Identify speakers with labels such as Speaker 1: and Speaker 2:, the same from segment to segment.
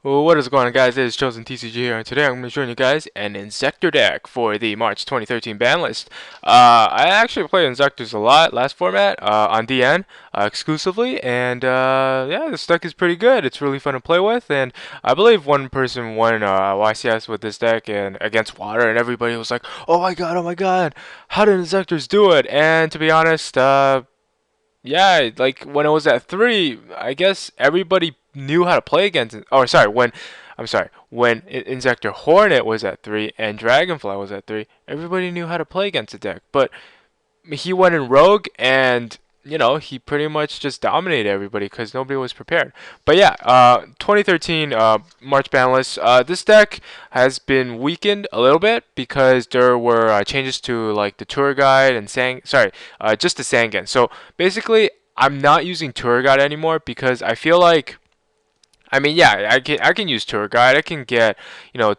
Speaker 1: Well, what is going on, guys? It is Chosen TCG here, and today I'm going to be showing you guys an Inzektor deck for the March 2013 ban list. I actually played Inzektors a lot last format on DN exclusively, and yeah, this deck is pretty good. It's really fun to play with, and I believe one person won YCS with this deck and against Water, and everybody was like, oh my god, how did Inzektors do it?" And to be honest, yeah, like when it was at 3, I guess everybody knew how to play against it. Oh, sorry, when Inzektor Hornet was at 3 and Dragonfly was at 3, everybody knew how to play against the deck. But he went in Rogue and he pretty much just dominated everybody because nobody was prepared. But yeah, 2013 March ban list. This deck has been weakened a little bit because there were changes to like the tour guide and just the Sangan. So basically, I'm not using tour guide anymore because I feel like. I mean, yeah, I can use tour guide. I can get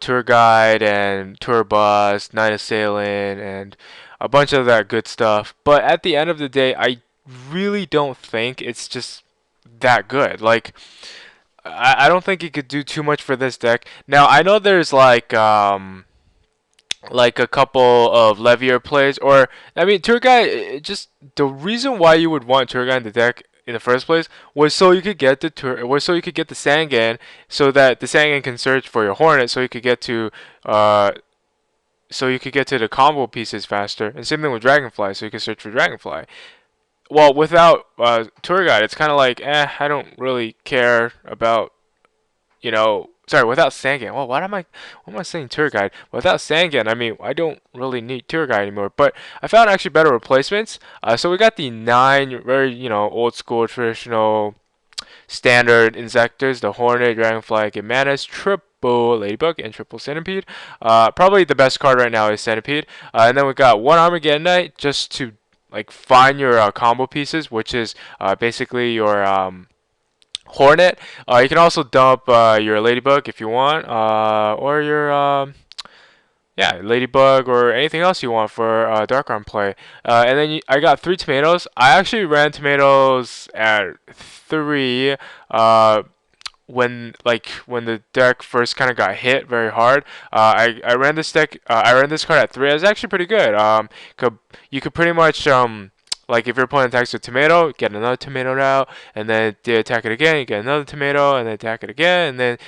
Speaker 1: tour guide and tour bus, night assailant, and a bunch of that good stuff. But at the end of the day, I really don't think it's just that good. Like, I don't think it could do too much for this deck. Now I know there's like a couple of Leviair plays, or I mean, tour guide. Just the reason why you would want tour guide in the deck in the first place was so you could get the Sangan, so that the Sangan can search for your Hornet, uh so you could get to the combo pieces faster. And same thing with Dragonfly, so you can search for Dragonfly. Well, without tour guide, it's kind of like, I don't really care about sorry, without Sangan. Well, what am I saying tour guide? Without Sangan, I mean, I don't really need tour guide anymore. But I found actually better replacements. So we got the 9 very, old school traditional standard Inzektors, the Hornet, Dragonfly, Gigamantis, triple Ladybug, and triple Centipede. Probably the best card right now is Centipede. And then we got one Armageddon Knight just to like find your combo pieces, which is basically your Hornet. You can also dump your Ladybug if you want, or your yeah, Ladybug or anything else you want for Dark Arm play. And then I got 3 tomatoes. I actually ran tomatoes at 3 when the deck first kind of got hit very hard. I ran this deck. I ran this card at 3. It was actually pretty good. You could pretty much like if your opponent attacks with tomato, get another tomato out, and then they attack it again, you get another tomato, and then attack it again, and then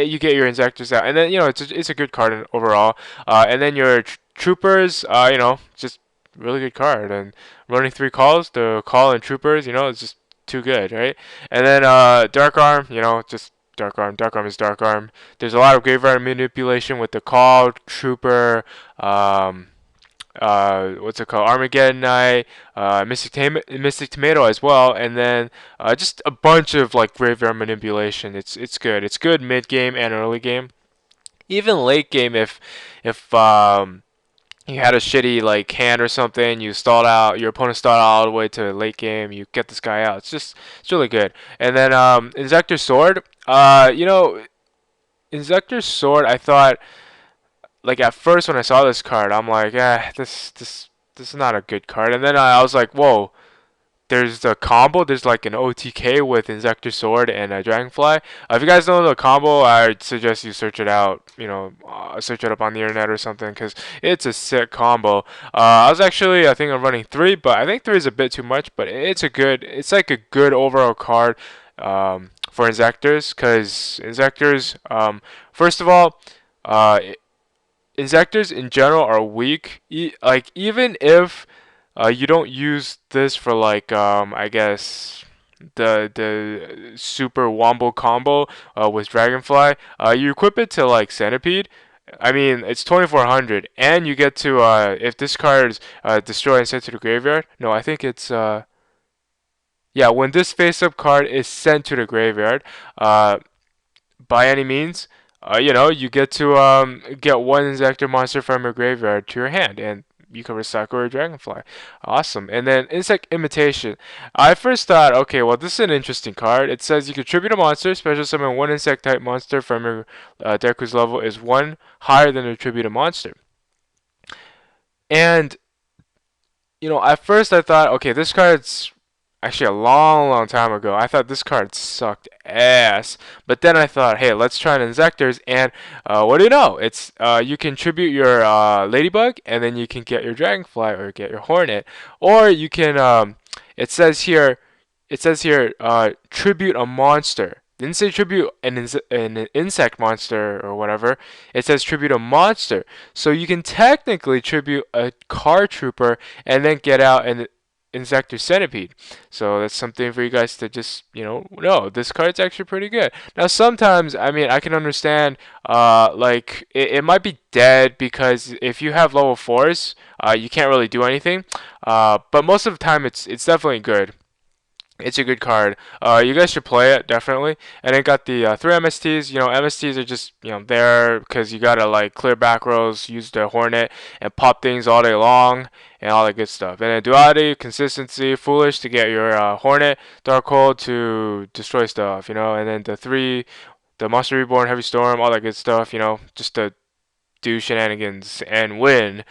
Speaker 1: you get your Inzektors out, and then it's a good card overall. And then your troopers, just really good card, and running 3 calls, the call and troopers, it's just too good, right? And then Dark Arm, just Dark Arm. Dark Arm is Dark Arm. There's a lot of graveyard manipulation with the call, trooper, what's it called? Armageddon Knight, Mystic Tomato as well, and then just a bunch of like graveyard manipulation. It's good. It's good mid game and early game. Even late game, if you had a shitty like hand or something, you stalled out, your opponent stalled out all the way to late game, you get this guy out. It's really good. And then Inzektor Sword. Inzektor Sword, I thought, like at first when I saw this card, I'm like, this is not a good card. And then I was like, whoa, there's the combo. There's like an OTK with Inzektor Sword and Dragonfly. If you guys don't know the combo, I suggest you search it out. Search it up on the internet or something because it's a sick combo. I think I'm running 3, but I think 3 is a bit too much. But it's like a good overall card for Inzektors because Inzektors, first of all, uh, Inzektors in general are weak. Like even if you don't use this for like I guess the super wombo combo with Dragonfly, you equip it to like Centipede. I mean, it's 2400, and you get to if this card is destroyed and sent to the graveyard. No, I think it's yeah. When this face-up card is sent to the graveyard, by any means, you get to get one Inzektor monster from your graveyard to your hand, and you can recycle your Dragonfly. Awesome. And then Insect Imitation. I first thought, okay, well, this is an interesting card. It says you contribute a monster, special summon one insect type monster from your deck whose level is 1 higher than the attributed monster. And, at first I thought, okay, this card's actually a long time ago. I thought this card sucked ass, but then I thought, hey, let's try an Inzektors, and what do you know? It's you can tribute your Ladybug, and then you can get your Dragonfly or get your Hornet, or you can. It says here, tribute a monster. It didn't say tribute an insect monster or whatever. It says tribute a monster. So you can technically tribute a card trooper and then get out an Inzektor Centipede. So that's something for you guys to just, know. This card's actually pretty good. Now, sometimes, I mean, I can understand, like, it might be dead because if you have level 4s, you can't really do anything. But most of the time, it's definitely good. It's a good card. You guys should play it definitely. And it got the 3 MSTs. MSTs are just there because you gotta like clear back rows, use the Hornet, and pop things all day long and all that good stuff. And then Duality, consistency, foolish to get your Hornet, Darkhold to destroy stuff. And then the Monster Reborn, Heavy Storm, all that good stuff. Just to do shenanigans and win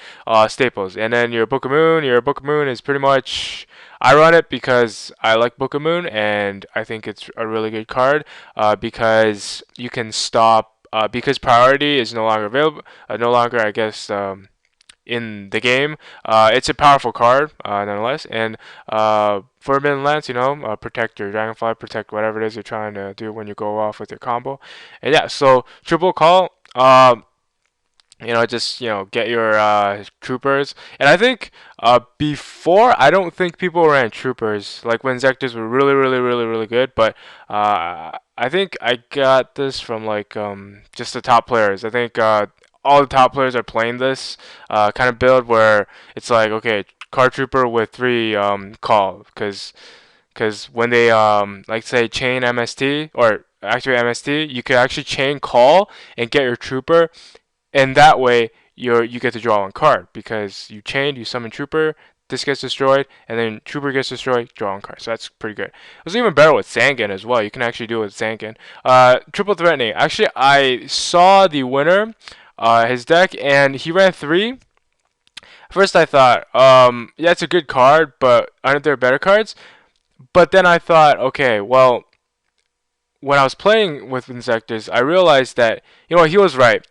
Speaker 1: staples. And then your Book of Moon. Your Book of Moon is pretty much. I run it because I like Book of Moon and I think it's a really good card because you can stop. Because priority is no longer available, no longer, I guess, in the game. It's a powerful card, nonetheless. And Forbidden Lance, protect your Dragonfly, protect whatever it is you're trying to do when you go off with your combo. And yeah, so triple call. Just get your troopers. And I think before, I don't think people ran troopers like when Inzektors were really, really, really, really good. But I think I got this from like just the top players. I think all the top players are playing this kind of build where it's like, okay, card trooper with 3 call, because when they like say chain MST or activate MST, you could actually chain call and get your trooper, and that way you get to draw 1 card because you chained, you summon trooper, this gets destroyed, and then trooper gets destroyed, draw 1 card. So that's pretty good. It was even better with Zangan as well. You can actually do it with Zangan. Triple threatening. Actually, I saw the winner, his deck, and he ran 3. First, I thought, yeah, it's a good card, but aren't there better cards? But then I thought, okay, well, when I was playing with Inzektors, I realized that he was right.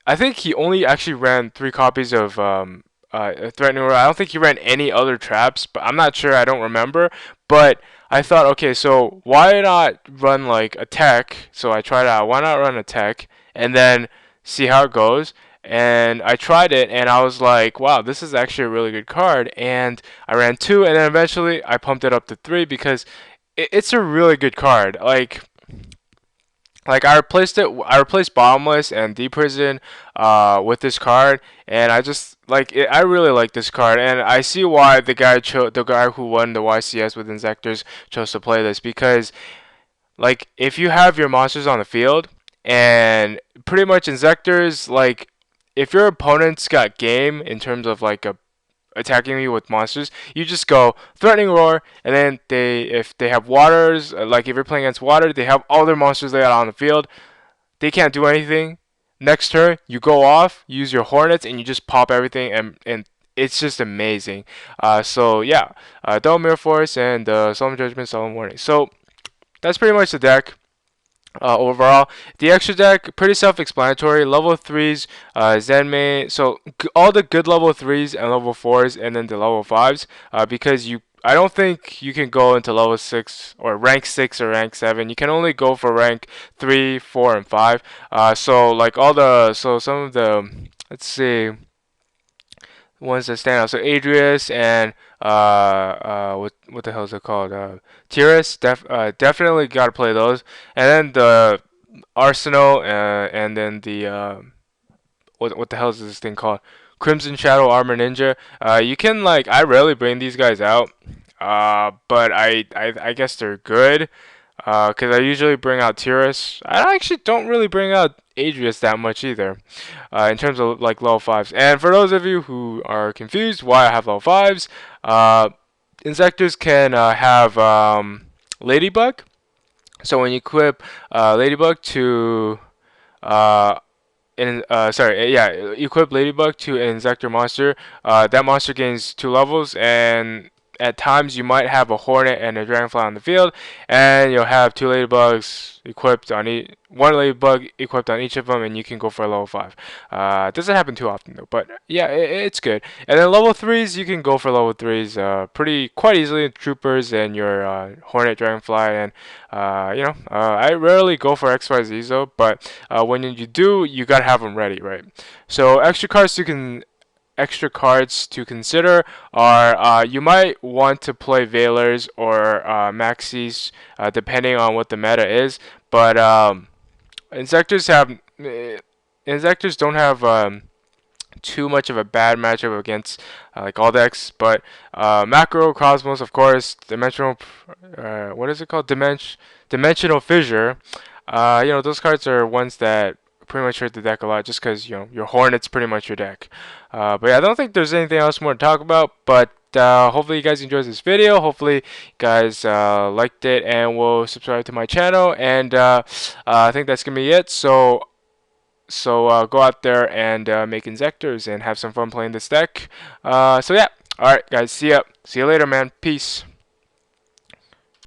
Speaker 1: I think he only actually ran 3 copies of Threatning Roar. I don't think he ran any other traps, but I'm not sure. I don't remember. But I thought, okay, so why not run like a tech? So I tried out. Why not run a tech and then see how it goes? And I tried it, and I was like, wow, this is actually a really good card. And I ran 2, and then eventually I pumped it up to 3 because it's a really good card. Like I replaced it. I replaced Bottomless and Deep Prison with this card, and I just like it. I really like this card, and I see why the guy who won the YCS with Inzektors chose to play this, because like if you have your monsters on the field and pretty much Inzektors, like if your opponent's got game in terms of like a attacking you with monsters, you just go Threatening Roar, and then if they have waters, like if you're playing against water, they have all their monsters laid out on the field. They can't do anything. Next turn, you go off, use your Hornets, and you just pop everything, and it's just amazing. So yeah, Double Mirror Force and Solemn Judgment, Solemn Warning. So that's pretty much the deck. Overall, the extra deck pretty self-explanatory. Level 3s, Zenmaines. So all the good level 3s and level 4s, and then the level 5s. Because I don't think you can go into level 6 or rank 6 or rank 7. You can only go for rank 3, 4, and 5. So some of the, let's see, ones that stand out. So Adreus and what the hell is it called? Tiras. Definitely got to play those. And then the Arsenal, and then the what the hell is this thing called? Crimson Shadow Armor Ninja. You can like I rarely bring these guys out, but I guess they're good. Because I usually bring out Tiras. I actually don't really bring out Adreus that much either, in terms of like level 5s. And for those of you who are confused why I have level 5s, Inzektors can have Ladybug. So when you equip Ladybug to equip Ladybug to an Inzektor monster. That monster gains 2 levels, and at times you might have a Hornet and a Dragonfly on the field, and you'll have two Ladybugs equipped on one Ladybug equipped on each of them, and you can go for a level 5. It doesn't happen too often though, but yeah, it's good. And then level 3s, you can go for level 3s quite easily. Troopers and your Hornet, Dragonfly, and I rarely go for XYZs though, but when you do, you gotta have them ready, right? So extra cards to consider are you might want to play Veilers or Maxis depending on what the meta is, but Inzektors have Inzektors don't have too much of a bad matchup against like all decks, but Macro, Cosmos, of course, Dimensional, what is it called? Dimensional Fissure. Those cards are ones that pretty much hurt the deck a lot just because your Hornet's pretty much your deck. But yeah, I don't think there's anything else more to talk about, but hopefully you guys enjoyed this video. Hopefully you guys liked it and will subscribe to my channel, and I think that's gonna be it. So go out there and make Inzektors and have some fun playing this deck. So yeah, alright guys, see ya. See you later, man. Peace.